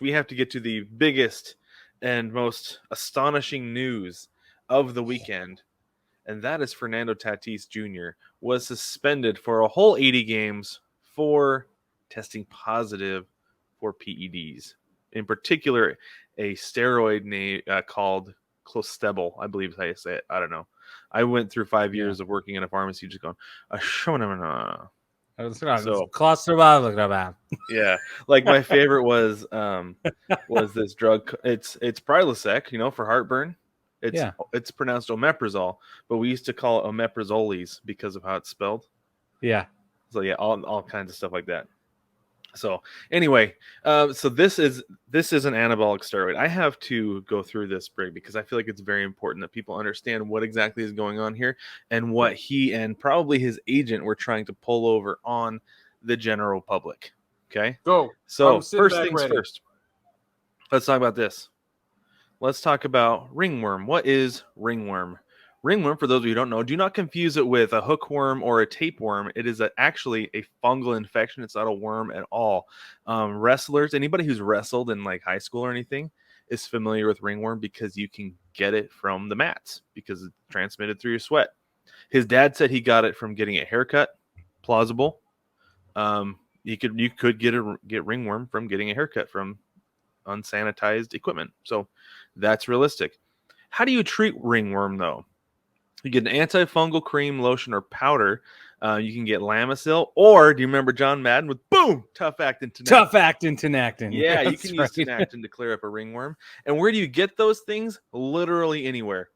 we have to get to the biggest and most astonishing news of the weekend, and that is Fernando Tatis Jr. was suspended for a whole 80 games for testing positive for PEDs. In particular, a steroid called Clostebel, I believe is how you say it. I don't know. I went through 5 years of working in a pharmacy just going, so Clostebel. yeah, like my favorite was this drug. It's Prilosec, for heartburn. It's pronounced omeprazole, but we used to call it omeprazoles because of how it's spelled. Yeah. So yeah, all kinds of stuff like that. So anyway, so this is an anabolic steroid. I have to go through this, Brig, because I feel like it's very important that people understand what exactly is going on here and what he and probably his agent were trying to pull over on the general public. Okay? Go. So first things first. Let's talk about this. Let's talk about ringworm. What is ringworm? Ringworm, for those of you who don't know, do not confuse it with a hookworm or a tapeworm. It is actually a fungal infection. It's not a worm at all. Wrestlers, anybody who's wrestled in like high school or anything, is familiar with ringworm because you can get it from the mats because it's transmitted through your sweat. His dad said he got it from getting a haircut. Plausible. You could get ringworm from getting a haircut from unsanitized equipment. So that's realistic. How do you treat ringworm though? You get an antifungal cream, lotion, or powder. You can get Lamisil, or do you remember John Madden with boom, tough actin tinactin? Tough actin tinactin. Yeah, you can use tinactin to clear up a ringworm. And where do you get those things? Literally anywhere.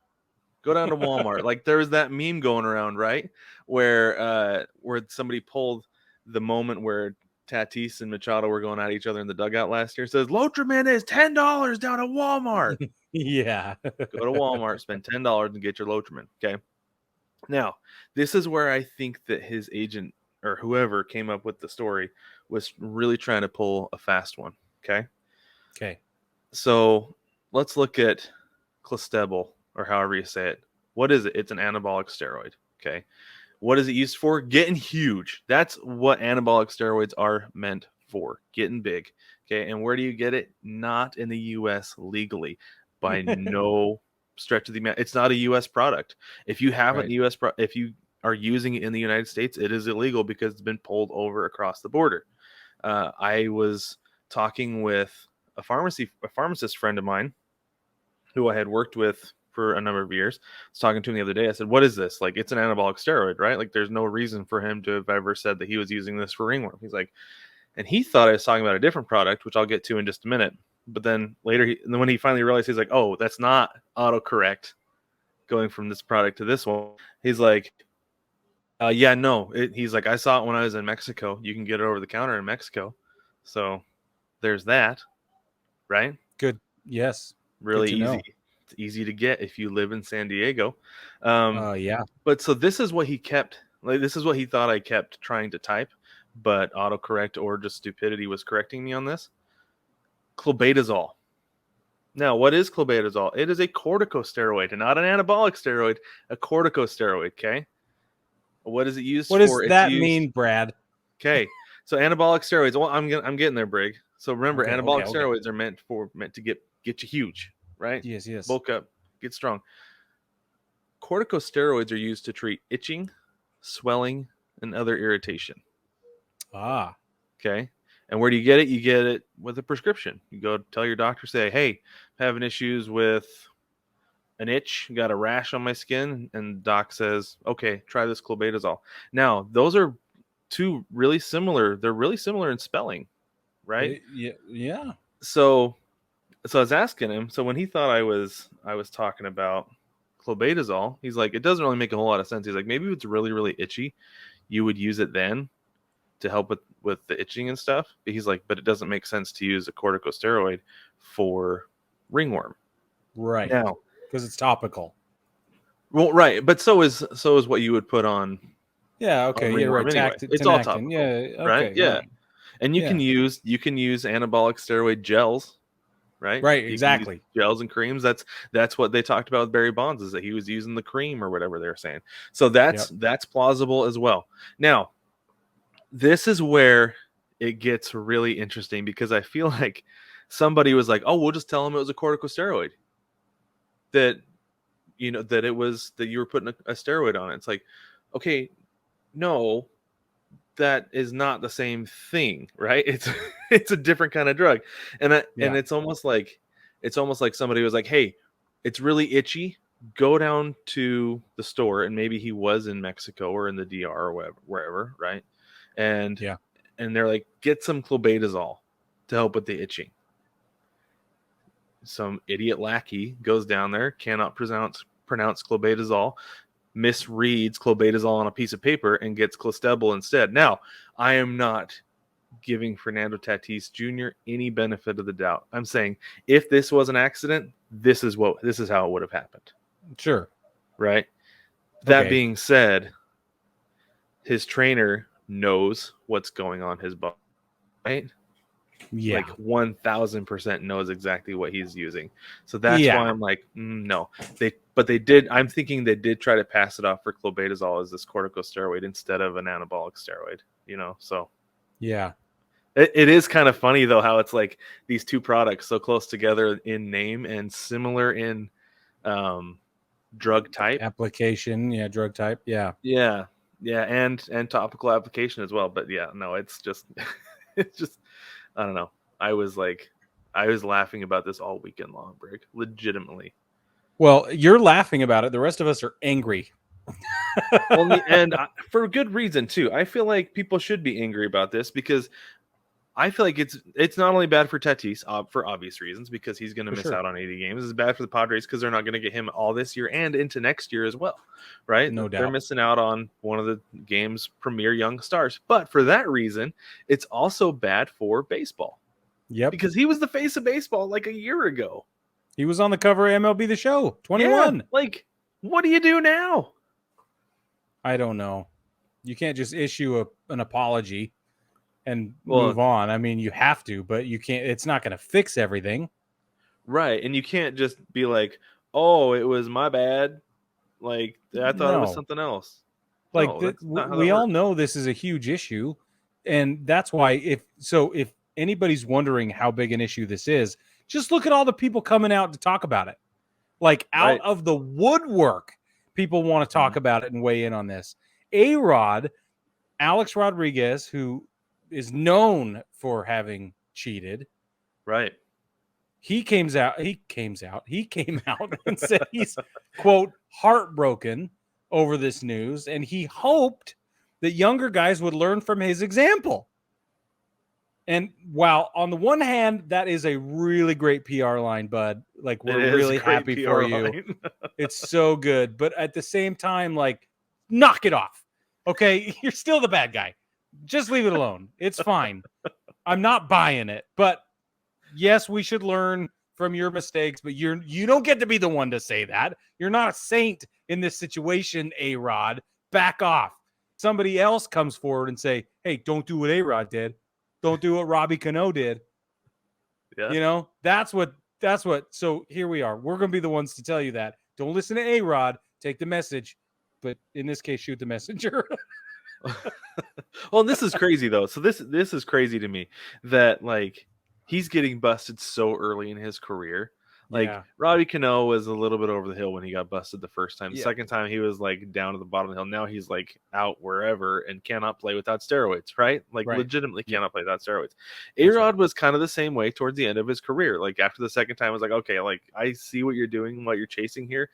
Go down to Walmart. Like there was that meme going around, right? Where somebody pulled the moment where Tatis and Machado were going at each other in the dugout last year. It says Lotrimin is $10 down at Walmart. Yeah. Go to Walmart, spend $10 and get your Lotrimin. Okay. Now, this is where I think that his agent or whoever came up with the story was really trying to pull a fast one. Okay. Okay. So let's look at Clostebel, or however you say it. What is it? It's an anabolic steroid. Okay. What is it used for? Getting huge. That's what anabolic steroids are meant for. Getting big. Okay. And where do you get it? Not in the U.S. legally. By no stretch of the imagination. It's not a U.S. product. If you haven't if you are using it in the United States, it is illegal because it's been pulled over across the border. I was talking with a pharmacist friend of mine who I had worked with for a number of years. I was talking to him the other day. I said, what is this? Like, it's an anabolic steroid, right? Like, there's no reason for him to have ever said that he was using this for ringworm. He's like, and he thought I was talking about a different product, which I'll get to in just a minute. But then later, when he finally realized, he's like, oh, that's not autocorrect going from this product to this one. He's like, yeah, no. He's like, I saw it when I was in Mexico. You can get it over the counter in Mexico. So there's that, right? Good. Yes. Really Good easy. know. It's easy to get if you live in San Diego. Yeah. But so this is what he kept. Like, this is what he thought I kept trying to type, but autocorrect or just stupidity was correcting me on this. Clobatazol. Now, what is clobatazol? It is a corticosteroid, and not an anabolic steroid, a corticosteroid, okay? What is it used for? What does that mean, Brad? Okay, so anabolic steroids. Well, I'm getting there, Brig. So remember, anabolic steroids are meant to get you huge, right? Yes. Bulk up, get strong. Corticosteroids are used to treat itching, swelling, and other irritation. Ah. Okay. And where do you get it? You get it with a prescription. You go tell your doctor, say, hey, I'm having issues with an itch, got a rash on my skin, and doc says, okay, try this clobatazol. Now, those are two really similar. They're really similar in spelling, right? Yeah. So I was asking him. So when he thought I was talking about clobatazol, he's like, it doesn't really make a whole lot of sense. He's like, maybe if it's really, really itchy, you would use it then to help with the itching and stuff. But he's like, but it doesn't make sense to use a corticosteroid for ringworm. Right. Now, because it's topical. Well, right, but so is what you would put on. Yeah. Okay. Yeah. Right. Anyway. It's all topical. Yeah. Okay, right. Yeah. Right. And you can use anabolic steroid gels. Right. Right. Exactly. Gels and creams. That's what they talked about with Barry Bonds, is that he was using the cream or whatever they were saying. So that's plausible as well. Now, this is where it gets really interesting, because I feel like somebody was like, "Oh, we'll just tell him it was a corticosteroid." That that it was that you were putting a steroid on it. It's like, okay, no, that is not the same thing, right? It's a different kind of drug, and it's almost like somebody was like, "Hey, it's really itchy. Go down to the store," and maybe he was in Mexico or in the DR or wherever, right? And they're like, "Get some Clobatazol to help with the itching." Some idiot lackey goes down there, cannot pronounce Clobatazol, misreads Clobatazol on a piece of paper, and gets Clostebel instead. Now, I am not giving Fernando Tatis Jr. any benefit of the doubt. I'm saying if this was an accident, this is how it would have happened. Sure. Right? That being said, his trainer knows what's going on his body, right? Yeah. Like 1000% knows exactly what he's using. So that's why I'm like, no. I'm thinking they did try to pass it off for Clobatazol as this corticosteroid instead of an anabolic steroid, so. Yeah. It is kind of funny though how it's like these two products so close together in name and similar in drug type. Application, drug type. Yeah. Yeah, and topical application as well. But no, it's just I don't know. I was laughing about this all weekend long, Brig. Legitimately. Well, you're laughing about it. The rest of us are angry. Well, and for good reason too. I feel like people should be angry about this because I feel like it's not only bad for Tatis for obvious reasons because he's going to miss out on 80 games. It's bad for the Padres because they're not going to get him all this year and into next year as well, right? No doubt. They're missing out on one of the game's premier young stars. But for that reason, it's also bad for baseball. Yep. Because he was the face of baseball like a year ago. He was on the cover of MLB The Show, 21. Yeah, like, what do you do now? I don't know. You can't just issue an apology and move on. I mean, you have to, but you can't. It's not going to fix everything. Right. And you can't just be like, oh, it was my bad. Like, I thought it was something else. Like, we all know this is a huge issue. And that's why if anybody's wondering how big an issue this is, just look at all the people coming out to talk about it. Like, out of the woodwork, people want to talk about it and weigh in on this. A-Rod, Alex Rodriguez, who is known for having cheated. Right. He came out and said he's, quote, heartbroken over this news. And he hoped that younger guys would learn from his example. And while on the one hand, that is a really great PR line, bud. Like, we're really happy for you. It's so good. But at the same time, like, knock it off. Okay. You're still the bad guy. Just leave it alone. It's fine. I'm not buying it. But yes, we should learn from your mistakes, but you don't get to be the one to say that. You're not a saint in this situation, A-Rod. Back off. Somebody else comes forward and say, hey, don't do what A-Rod did. Don't do what Robbie Cano did. Yeah. That's what. So here we are. We're going to be the ones to tell you that. Don't listen to A-Rod. Take the message. But in this case, shoot the messenger. Well, this is crazy though. So this is crazy to me that like he's getting busted so early in his career. Like Robbie Cano was a little bit over the hill when he got busted the first time. The second time he was like down to the bottom of the hill. Now he's like out wherever and cannot play without steroids, right? Like legitimately cannot play without steroids. A-Rod was kind of the same way towards the end of his career. Like after the second time, I was like, okay, like I see what you're doing, what you're chasing here.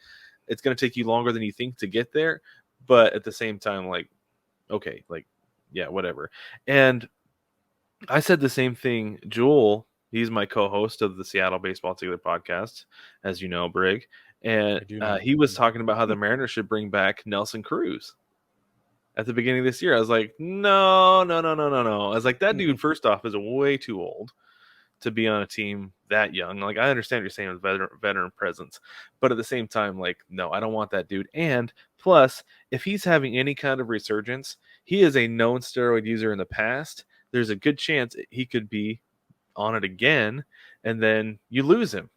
It's going to take you longer than you think to get there. But at the same time, like, okay, like, yeah, whatever. And I said the same thing. Jewel, he's my co-host of the Seattle Baseball Together podcast, as you know, Brig. And he was talking about how the Mariners should bring back Nelson Cruz at the beginning of this year. I was like, no. I was like, that dude, first off, is way too old to be on a team that young. Like, I understand you're saying veteran presence, but at the same time, like, no, I don't want that dude. And plus, if he's having any kind of resurgence, he is a known steroid user in the past. There's a good chance he could be on it again, and then you lose him.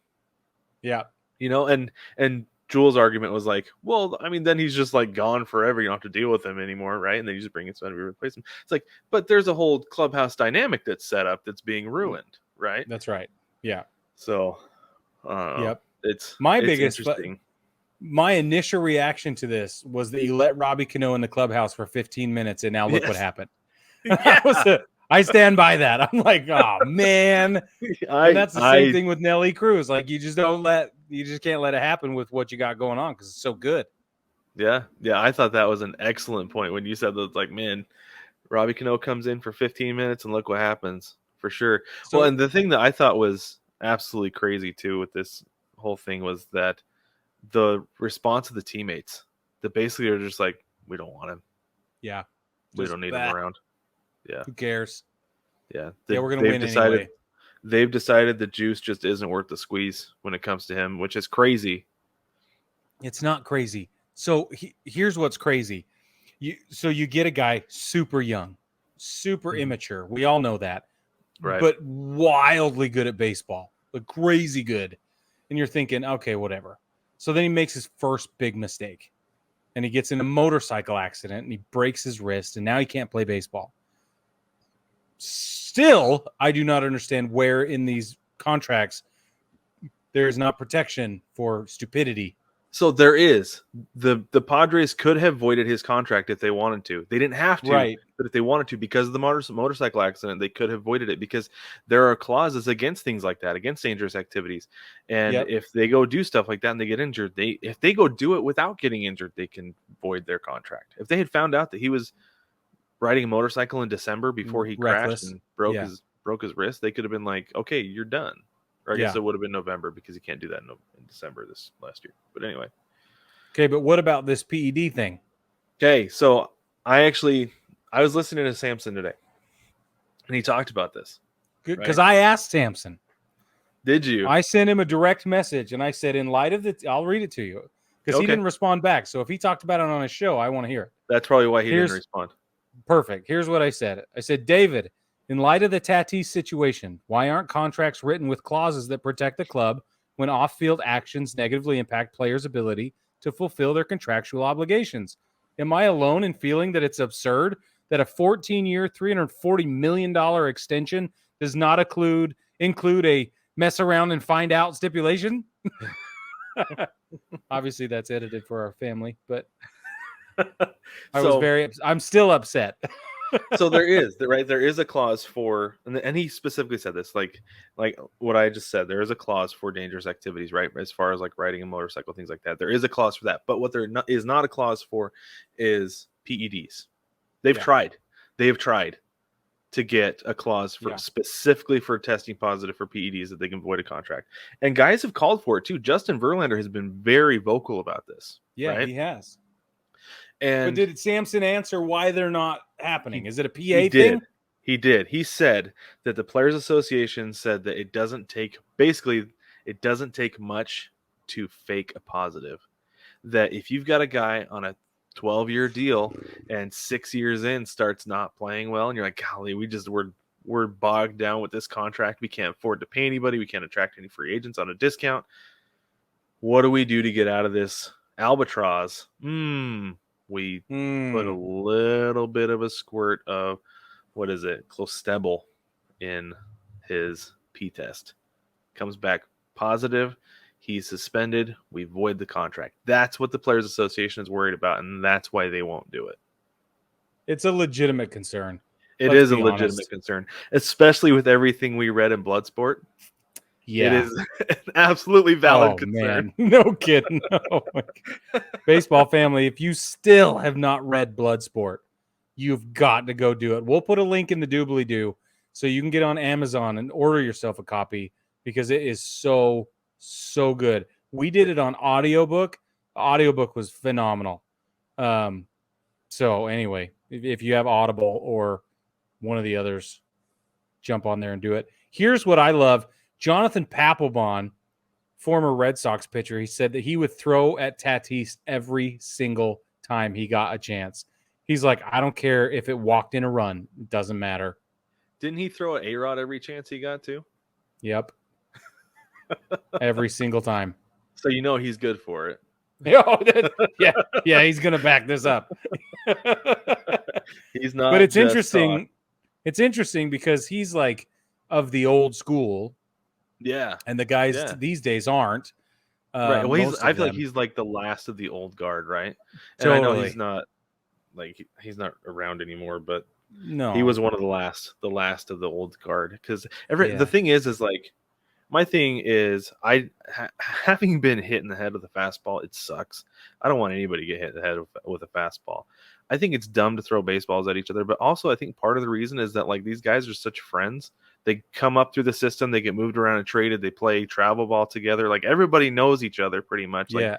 Yeah. And Jules' argument was like, well, I mean, then he's just like gone forever. You don't have to deal with him anymore, right? And then you just bring in somebody to replace him. It's like, but there's a whole clubhouse dynamic that's set up that's being ruined, right? That's right. Yeah. So, I don't know. Yep. It's My it's biggest interesting. my initial reaction to this was that you let Robbie Cano in the clubhouse for 15 minutes, and now look what Yes. happened. Yeah. I stand by that. I'm like, oh man. And that's the same thing with Nelly Cruz. Like you just can't let it happen with what you got going on because it's so good. Yeah. I thought that was an excellent point when you said that. Like, man, Robbie Cano comes in for 15 minutes and look what happens for sure. So Well, and the thing that I thought was absolutely crazy too with this whole thing was that the response of the teammates that basically are just like, we don't want him. yeah. We don't need him around. Yeah. Who cares? Yeah. Yeah, we're gonna win anyway. They've decided the juice just isn't worth the squeeze when it comes to him, which is crazy. It's not crazy. So here's what's crazy. You get a guy super young, super immature. We all know that. Right. But wildly good at baseball. Like crazy good. And you're thinking, okay, whatever. So then he makes his first big mistake. And he gets in a motorcycle accident and he breaks his wrist and now he can't play baseball. Still, I do not understand where in these contracts there is not protection for stupidity. So there is. The Padres could have voided his contract if they wanted to. They didn't have to, Right. but if they wanted to, because of the motorcycle accident, they could have voided it because there are clauses against things like that, against dangerous activities. And if they go do stuff like that and they get injured, if they go do it without getting injured, they can void their contract. If they had found out that he was riding a motorcycle in December before he crashed and broke his wrist, they could have been like, okay, you're done. Or I guess it would have been November because you can't do that in December this last year. But anyway. Okay, but what about this PED thing? Okay, so I was listening to Samson today, and he talked about this. Because I asked Samson. Did you? I sent him a direct message, and I said, in light of I'll read it to you. Because he didn't respond back. So if he talked about it on his show, I want to hear it. That's probably why he didn't respond. Perfect. Here's what I said. I said, David, in light of the Tatis situation, why aren't contracts written with clauses that protect the club when off-field actions negatively impact players' ability to fulfill their contractual obligations? Am I alone in feeling that it's absurd that a 14-year, $340 million extension does not include a mess around and find out stipulation? Obviously, that's edited for our family, but I'm still upset. So there is a clause for, and he specifically said this, like what I just said, there is a clause for dangerous activities, right? As far as like riding a motorcycle, things like that, there is a clause for that. But what there is not a clause for is PEDs. They have tried to get a clause for specifically for testing positive for PEDs that they can void a contract. And guys have called for it too. Justin Verlander has been very vocal about this. Yeah, right? He has. But did Samson answer why they're not happening? Is it a PA thing? He did. He said that the Players Association said that it doesn't take much to fake a positive. That if you've got a guy on a 12-year deal and 6 years in starts not playing well, and you're like, golly, we're bogged down with this contract. We can't afford to pay anybody. We can't attract any free agents on a discount. What do we do to get out of this albatross? We put a little bit of a squirt of, what is it, Clostebel in his P test. Comes back positive. He's suspended. We void the contract. That's what the Players Association is worried about, and that's why they won't do it. It's a legitimate concern. It is a legitimate concern, especially with everything we read in Bloodsport. Yeah. It is an absolutely valid concern. Man. No kidding. No. Baseball family, if you still have not read Bloodsport, you've got to go do it. We'll put a link in the doobly-doo so you can get on Amazon and order yourself a copy because it is so good. We did it on audiobook. The audiobook was phenomenal. So anyway, if you have Audible or one of the others, jump on there and do it. Here's what I love. Jonathan Papelbon, former Red Sox pitcher, he said that he would throw at Tatis every single time he got a chance. He's like, I don't care if it walked in a run. It doesn't matter. Didn't he throw an A-Rod every chance he got to? Yep. Every single time. So you know he's good for it. Yeah, he's going to back this up. He's not. But it's interesting. It's interesting because he's like of the old school. Yeah. and the guys Yeah. these days aren't. Right. Well, Most I of feel like them. he's like the last of the old guard, right? And I know Totally. he's not like he's not around anymore, but he No. was one of the last of the old guard. Because the Yeah. thing is like my thing is having been hit in the head with a fastball, it sucks. I don't want anybody to get hit in the head with a fastball. I think it's dumb to throw baseballs at each other, but also I think part of the reason is that like these guys are such friends. They come up through the system, they get moved around and traded, they play travel ball together. Like everybody knows each other pretty much. Like Yeah.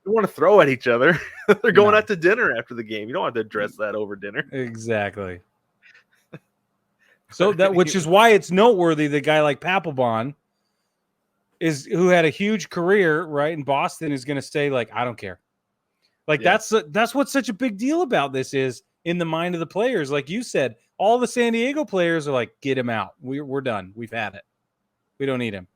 you want to throw at each other. They're going No. out to dinner after the game. You don't want to address that over dinner. Exactly. So But which is why it's noteworthy the guy like Papelbon who had a huge career, right, in Boston is going to say like, I don't care. Like Yeah. that's what's such a big deal about this is in the mind of the players. Like you said, all the San Diego players are like, get him out. We're done. We've had it. We don't need him.